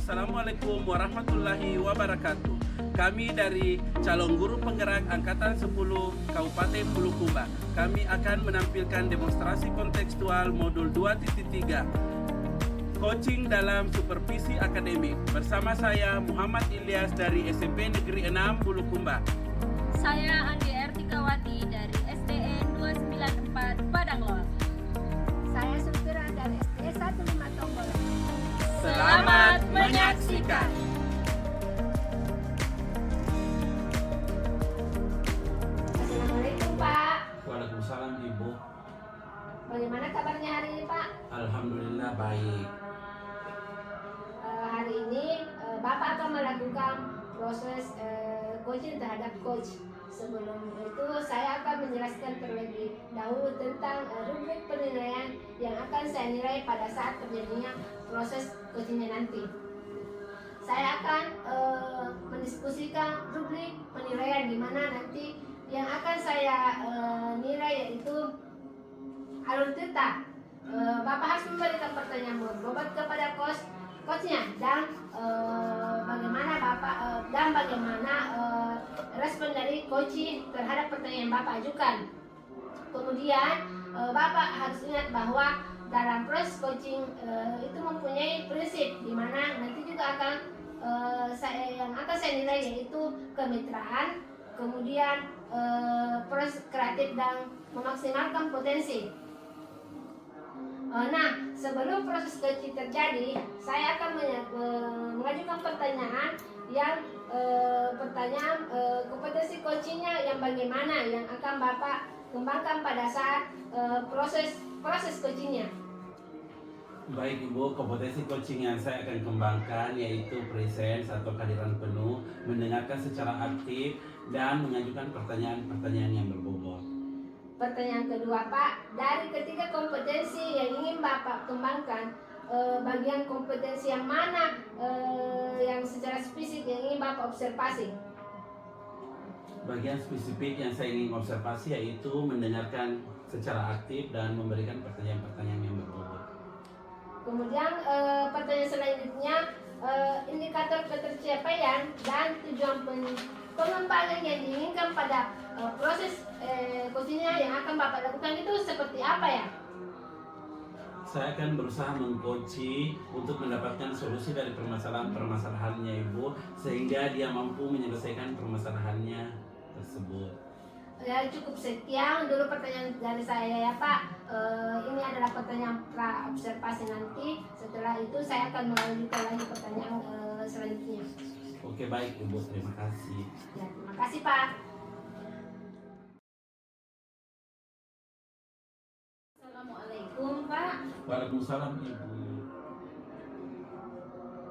Assalamualaikum warahmatullahi wabarakatuh. Kami dari calon guru penggerak Angkatan 10 Kabupaten Bulukumba. Kami akan menampilkan demonstrasi kontekstual modul 2.3 Coaching dalam Supervisi Akademik. Bersama saya Muhammad Ilyas dari SMP Negeri 6 Bulukumba. Saya Andi Ertikawati dari SDN 294 Padanglor. Saya Sulfira dari SD 15 Tonggolo. Selamat menyaksikan. Assalamualaikum Pak. Waalaikumsalam Ibu. Bagaimana kabarnya hari ini Pak? Alhamdulillah baik. Hari ini Bapak akan melakukan proses coaching terhadap coach. Sebelum itu saya akan menjelaskan terlebih dahulu tentang rubrik penilaian yang akan saya nilai pada saat terjadinya proses coachingnya nanti. Saya akan mendiskusikan rubrik penilaian di mana nanti yang akan saya nilai yaitu alur cerita. Bapak harus memberikan pertanyaan berbobot kepada coachnya dan bagaimana Bapak dan bagaimana respon dari coach terhadap pertanyaan yang Bapak ajukan. Kemudian Bapak harus ingat bahwa dalam proses coaching itu mempunyai prinsip di mana nanti juga akan yang akan saya nilai yaitu kemitraan, kemudian proses kreatif dan memaksimalkan potensi. Nah, sebelum proses coaching terjadi, saya akan mengajukan pertanyaan yang kompetensi coachingnya yang bagaimana yang akan Bapak kembangkan pada saat proses coachingnya. Baik Ibu, kompetensi coaching yang saya akan kembangkan yaitu presence atau kehadiran penuh, mendengarkan secara aktif, dan mengajukan pertanyaan-pertanyaan yang berbobot. Pertanyaan kedua Pak, dari ketiga kompetensi yang ingin Bapak kembangkan, bagian kompetensi yang mana yang secara spesifik yang ingin Bapak observasi? Bagian spesifik yang saya ingin observasi yaitu mendengarkan secara aktif dan memberikan pertanyaan-pertanyaan yang berbobot. Kemudian pertanyaan selanjutnya, indikator ketercapaian dan tujuan pengembangan yang diinginkan pada proses coachingnya yang akan Bapak lakukan itu seperti apa ya? Saya akan berusaha mengcoaching untuk mendapatkan solusi dari permasalahannya Ibu, sehingga dia mampu menyelesaikan permasalahannya tersebut. Ya, cukup sekian dulu pertanyaan dari saya ya Pak. Ini adalah pertanyaan pra observasi nanti. Setelah itu saya akan melanjutkan lagi pertanyaan selanjutnya. Oke baik Ibu, terima kasih. Ya, terima kasih Pak. Assalamualaikum Pak. Waalaikumsalam Ibu.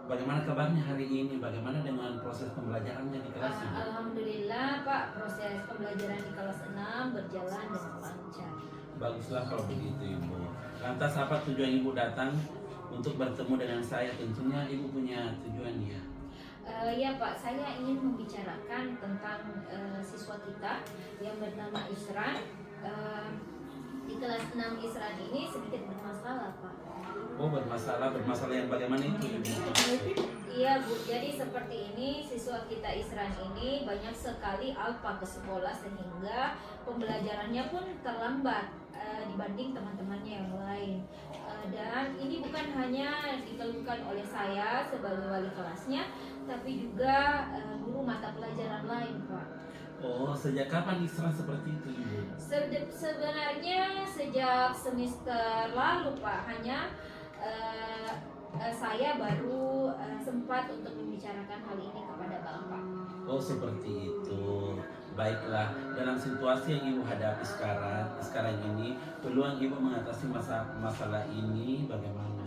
Bagaimana kabarnya hari ini? Bagaimana dengan proses pembelajarannya di kelas Ibu? Alhamdulillah Pak, proses pembelajaran di kelas 6 berjalan dengan lancar. Baguslah kalau begitu Ibu. Lantas apa tujuan Ibu datang untuk bertemu dengan saya? Tentunya Ibu punya tujuan ya. Ya Pak, saya ingin membicarakan tentang siswa kita yang bernama Isran. Di kelas 6 Isran ini sedikit bermasalah Pak. Oh bermasalah yang bagaimana itu Ibu? Iya Bu, jadi seperti ini siswa kita Isran ini banyak sekali alpa ke sekolah sehingga pembelajarannya pun terlambat dibanding teman-temannya yang lain. Dan ini bukan hanya dikeluhkan oleh saya sebagai wali kelasnya, tapi juga guru mata pelajaran lain Pak. Oh, sejak kapan Isra seperti itu Ibu? Sebenarnya sejak semester lalu Pak, hanya saya baru sempat untuk membicarakan hal ini kepada Bapak. Oh seperti itu. Baiklah, dalam situasi yang Ibu hadapi sekarang ini, peluang Ibu mengatasi masalah ini bagaimana?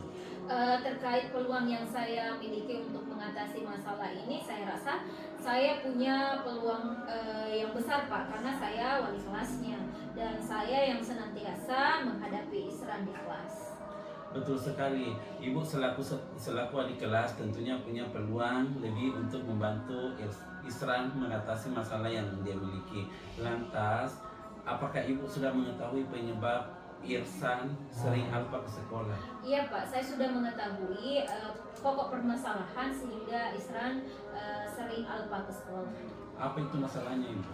Terkait peluang yang saya miliki untuk mengatasi masalah ini, saya rasa saya punya peluang yang besar Pak, karena saya wali kelasnya dan saya yang senantiasa menghadapi Isran di kelas. Betul sekali, Ibu selaku adik kelas tentunya punya peluang lebih untuk membantu Isran mengatasi masalah yang dia miliki. Lantas, apakah Ibu sudah mengetahui penyebab Irsan sering alpa ke sekolah? Iya Pak, saya sudah mengetahui pokok permasalahan sehingga Isran sering alpa ke sekolah. Apa itu masalahnya Ibu?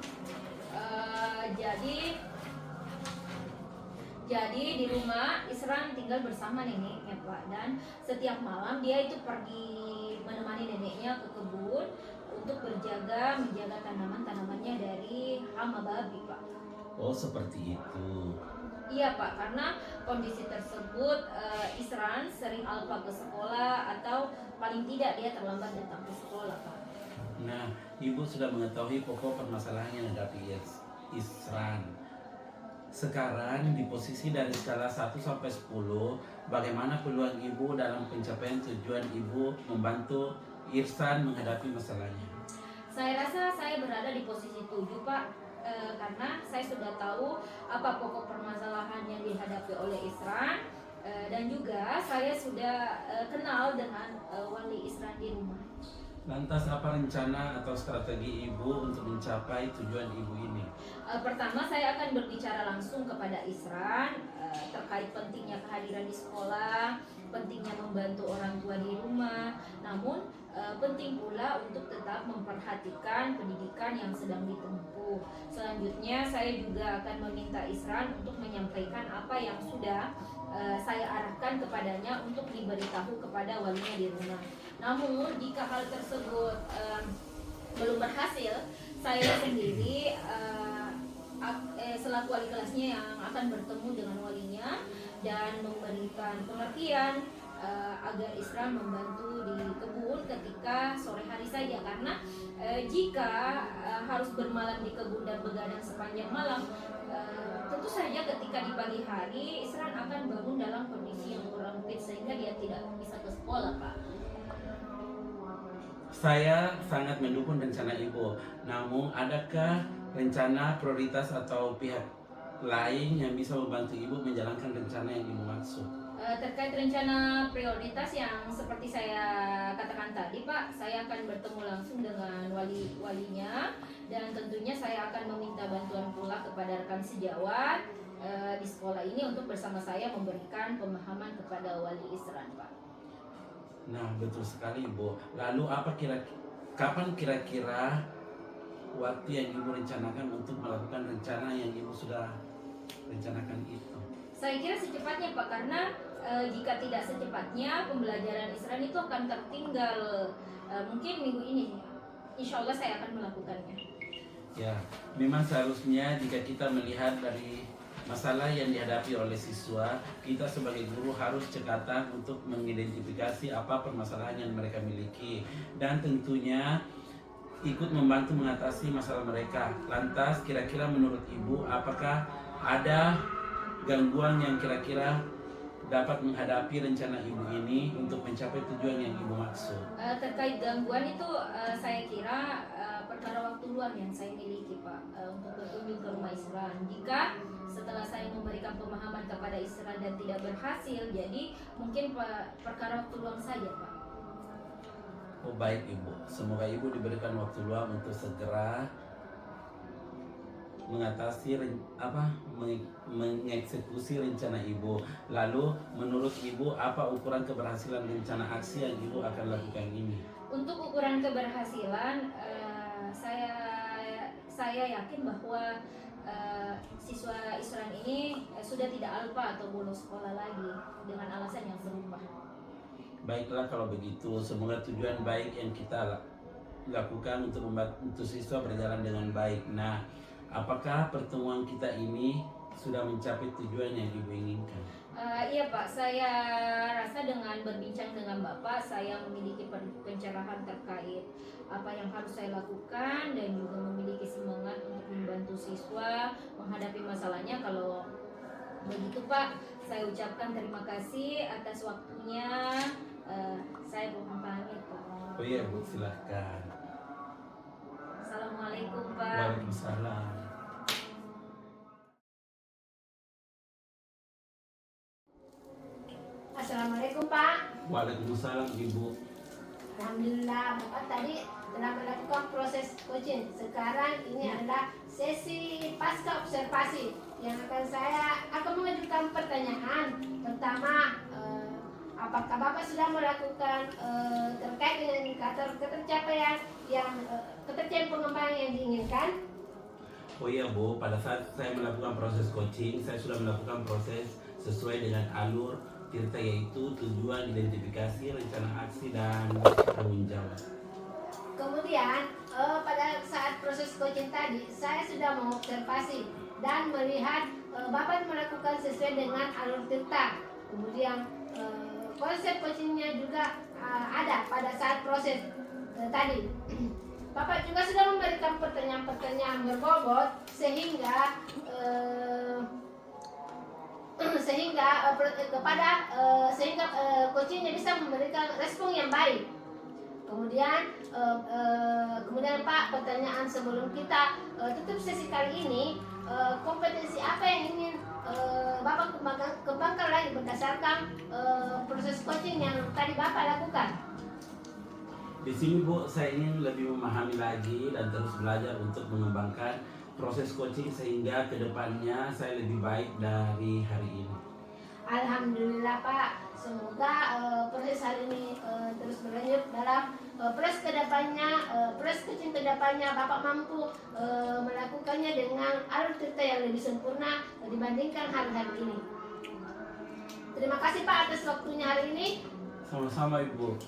Jadi di rumah Isran tinggal bersama neneknya Pak, dan setiap malam dia itu pergi menemani neneknya ke kebun untuk menjaga tanamannya dari hama babi Pak. Oh seperti itu. Iya Pak, karena kondisi tersebut Isran sering alpa ke sekolah atau paling tidak dia terlambat datang ke sekolah Pak. Nah, Ibu sudah mengetahui pokok permasalahan yang dihadapi Isran. Sekarang di posisi dari skala 1 sampai 10, bagaimana peluang Ibu dalam pencapaian tujuan Ibu membantu Irsan menghadapi masalahnya? Saya rasa saya berada di posisi 7 Pak, karena saya sudah tahu apa pokok permasalahan yang dihadapi oleh Isran, dan juga saya sudah kenal dengan wali Isran di rumah. Lantas apa rencana atau strategi Ibu untuk mencapai tujuan Ibu ini? Pertama saya akan berbicara langsung kepada Isran terkait pentingnya kehadiran di sekolah, pentingnya membantu orang tua di rumah. Namun penting pula untuk tetap memperhatikan pendidikan yang sedang ditempuh. Selanjutnya saya juga akan meminta Isran untuk menyampaikan apa yang sudah saya arahkan kepadanya untuk diberitahu kepada walinya di rumah. Namun jika hal tersebut belum berhasil, saya sendiri selaku wali kelasnya yang akan bertemu dengan walinya dan memberikan pengertian agar Isran membantu di kebun ketika sore hari saja, karena jika harus bermalam di kebun dan begadang sepanjang malam, tentu saja ketika di pagi hari Isran akan bangun dalam kondisi yang kurang fit sehingga dia tidak bisa ke sekolah Pak. Saya sangat mendukung rencana Ibu. Namun adakah rencana prioritas atau pihak lain yang bisa membantu Ibu menjalankan rencana yang Ibu maksud? Terkait rencana prioritas yang seperti saya katakan tadi Pak, saya akan bertemu langsung dengan walinya, dan tentunya saya akan meminta bantuan pula kepada rekan sejawat di sekolah ini untuk bersama saya memberikan pemahaman kepada wali Isran Pak. Nah, betul sekali Ibu. Lalu kapan kira-kira waktu yang Ibu rencanakan untuk melakukan rencana yang Ibu sudah rencanakan itu? Saya kira secepatnya Pak, karena jika tidak secepatnya pembelajaran Isran itu akan tertinggal. Mungkin minggu ini, insya Allah saya akan melakukannya. Ya, memang seharusnya jika kita melihat dari masalah yang dihadapi oleh siswa, kita sebagai guru harus cekatan untuk mengidentifikasi apa permasalahan yang mereka miliki dan tentunya ikut membantu mengatasi masalah mereka. Lantas kira-kira menurut Ibu apakah ada gangguan yang kira-kira dapat menghadapi rencana Ibu ini untuk mencapai tujuan yang Ibu maksud? Terkait gangguan itu saya kira perkara waktu luang yang saya miliki Pak, untuk berkunjung ke rumah Isran. Jika setelah saya memberikan pemahaman kepada Isran dan tidak berhasil, jadi mungkin perkara waktu luang saja Pak. Oh baik Ibu, semoga Ibu diberikan waktu luang untuk segera mengatasi mengeksekusi rencana Ibu. Lalu menurut Ibu apa ukuran keberhasilan rencana aksi yang Ibu akan lakukan ini? Untuk ukuran keberhasilan, saya yakin bahwa siswa Isran ini sudah tidak alpa atau bolos sekolah lagi dengan alasan yang serupa. Baiklah kalau begitu, semoga tujuan baik yang kita lakukan untuk membantu siswa berjalan dengan baik. Nah, apakah pertemuan kita ini sudah mencapai tujuan yang Ibu inginkan? Iya Pak, saya rasa dengan berbincang dengan Bapak, saya memiliki pencerahan terkait apa yang harus saya lakukan dan juga memiliki semangat untuk membantu siswa menghadapi masalahnya. Kalau begitu Pak, saya ucapkan terima kasih atas waktunya. Saya mohon pamit Pak. Oh iya Bu, silahkan. Assalamualaikum Pak. Waalaikumsalam. Assalamualaikum Pak. Waalaikumsalam Ibu. Alhamdulillah Bapak tadi telah melakukan proses coaching. Sekarang ini adalah sesi pasca observasi yang akan mengajukan pertanyaan. Pertama, apakah Bapak sudah melakukan terkait dengan indikator ketercapaian pengembangan yang diinginkan? Oh iya Bu, pada saat saya melakukan proses coaching, saya sudah melakukan proses sesuai dengan alur TIRTA, yaitu tujuan, identifikasi, rencana aksi, dan tanggung jawab. Kemudian pada saat proses coaching tadi, saya sudah mengobservasi dan melihat Bapak melakukan sesuai dengan alur TIRTA. Kemudian konsep coachingnya juga ada pada saat proses tadi. Bapak juga sudah memberikan pertanyaan-pertanyaan berbobot sehingga coachingnya bisa memberikan respon yang baik. Kemudian Pak, pertanyaan sebelum kita tutup sesi kali ini, kompetensi apa yang ingin Bapak kembangkan lagi berdasarkan proses coaching yang tadi Bapak lakukan? Di sini Bu, saya ingin lebih memahami lagi dan terus belajar untuk mengembangkan proses coaching sehingga kedepannya saya lebih baik dari hari ini. Alhamdulillah Pak, semoga proses hari ini terus berlanjut dalam proses coaching kedepannya Bapak mampu melakukannya dengan alur TIRTA yang lebih sempurna dibandingkan hari-hari ini. Terima kasih Pak atas waktunya hari ini. Sama-sama Ibu.